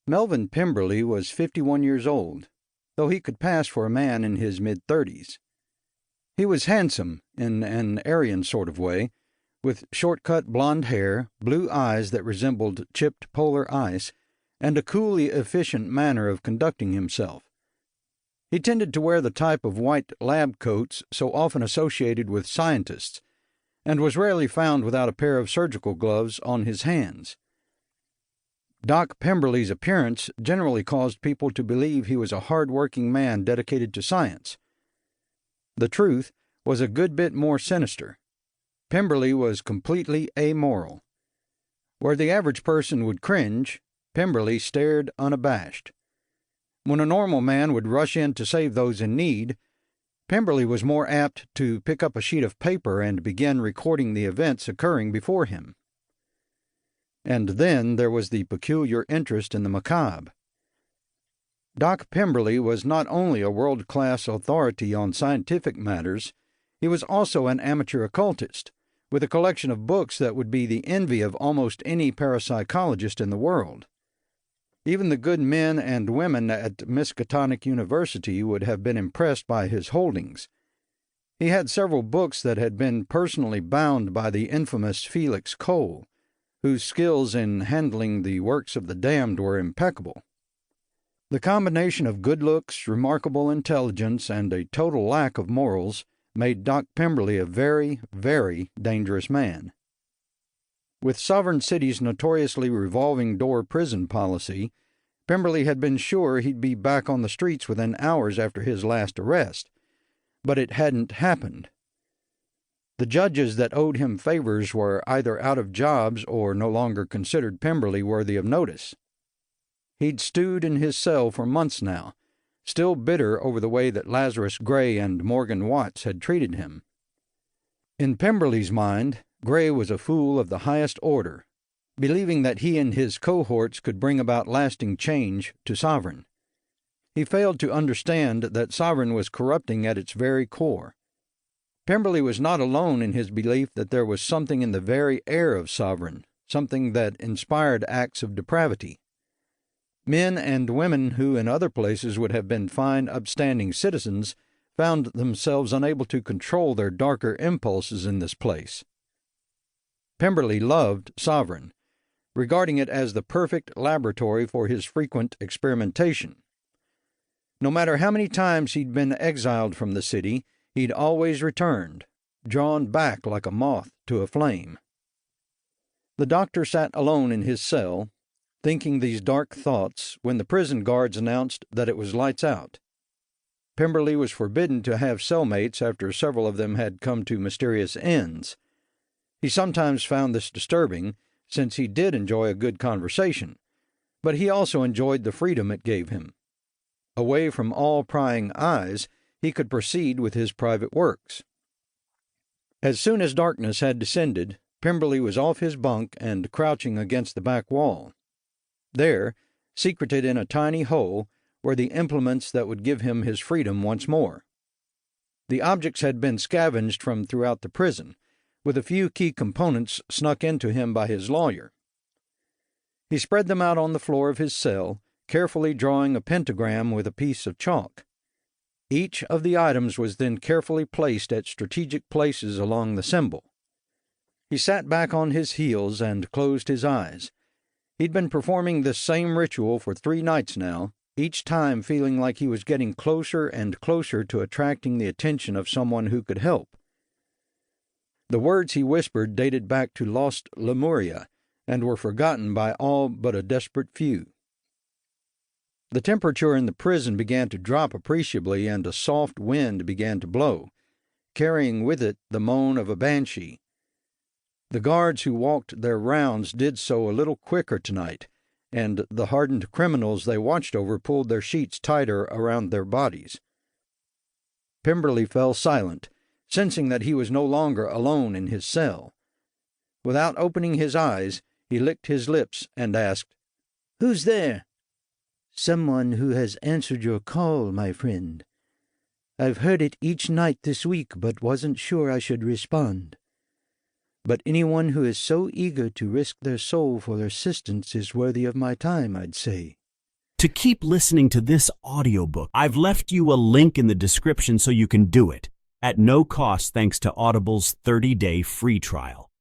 Melvin Pemberley was 51 years old, though he could pass for a man in his mid-30s. He was handsome in an Aryan sort of way, with short-cut blond hair, blue eyes that resembled chipped polar ice, and a coolly efficient manner of conducting himself. He tended to wear the type of white lab coats so often associated with scientists, and was rarely found without a pair of surgical gloves on his hands. Doc Pemberley's appearance generally caused people to believe he was a hard-working man dedicated to science. The truth was a good bit more sinister. Pemberley was completely amoral. Where the average person would cringe, Pemberley stared unabashed. When a normal man would rush in to save those in need, Pemberley was more apt to pick up a sheet of paper and begin recording the events occurring before him. And then there was the peculiar interest in the macabre. Doc Pemberley was not only a world-class authority on scientific matters, he was also an amateur occultist, with a collection of books that would be the envy of almost any parapsychologist in the world. Even the good men and women at Miskatonic University would have been impressed by his holdings. He had several books that had been personally bound by the infamous Felix Cole, whose skills in handling the works of the damned were impeccable. The combination of good looks, remarkable intelligence, and a total lack of morals made Doc Pemberley a very, very dangerous man. With Sovereign City's notoriously revolving-door prison policy, Pemberley had been sure he'd be back on the streets within hours after his last arrest, but it hadn't happened. The judges that owed him favors were either out of jobs or no longer considered Pemberley worthy of notice. He'd stewed in his cell for months now, still bitter over the way that Lazarus Gray and Morgan Watts had treated him. In Pemberley's mind, Gray was a fool of the highest order, believing that he and his cohorts could bring about lasting change to Sovereign. He failed to understand that Sovereign was corrupting at its very core. Pemberley was not alone in his belief that there was something in the very air of Sovereign, something that inspired acts of depravity. Men and women who in other places would have been fine, upstanding citizens found themselves unable to control their darker impulses in this place. Pemberley loved Sovereign, regarding it as the perfect laboratory for his frequent experimentation. No matter how many times he'd been exiled from the city, he'd always returned, drawn back like a moth to a flame. The doctor sat alone in his cell, thinking these dark thoughts, when the prison guards announced that it was lights out. Pemberley was forbidden to have cellmates after several of them had come to mysterious ends. He sometimes found this disturbing, since he did enjoy a good conversation, but he also enjoyed the freedom it gave him. Away from all prying eyes, he could proceed with his private works. As soon as darkness had descended, Pemberley was off his bunk and crouching against the back wall. There, secreted in a tiny hole, were the implements that would give him his freedom once more. The objects had been scavenged from throughout the prison, with a few key components snuck into him by his lawyer. He spread them out on the floor of his cell, carefully drawing a pentagram with a piece of chalk. Each of the items was then carefully placed at strategic places along the symbol. He sat back on his heels and closed his eyes. He'd been performing this same ritual for 3 nights now, each time feeling like he was getting closer and closer to attracting the attention of someone who could help. The words he whispered dated back to lost Lemuria, and were forgotten by all but a desperate few. The temperature in the prison began to drop appreciably, and a soft wind began to blow, carrying with it the moan of a banshee. The guards who walked their rounds did so a little quicker tonight, and the hardened criminals they watched over pulled their sheets tighter around their bodies. Pemberley fell silent, sensing that he was no longer alone in his cell. Without opening his eyes, he licked his lips and asked, "Who's there?" "Someone who has answered your call, my friend. I've heard it each night this week, but wasn't sure I should respond. But anyone who is so eager to risk their soul for assistance is worthy of my time, I'd say." To keep listening to this audiobook, I've left you a link in the description so you can do it, at no cost thanks to Audible's 30-day free trial.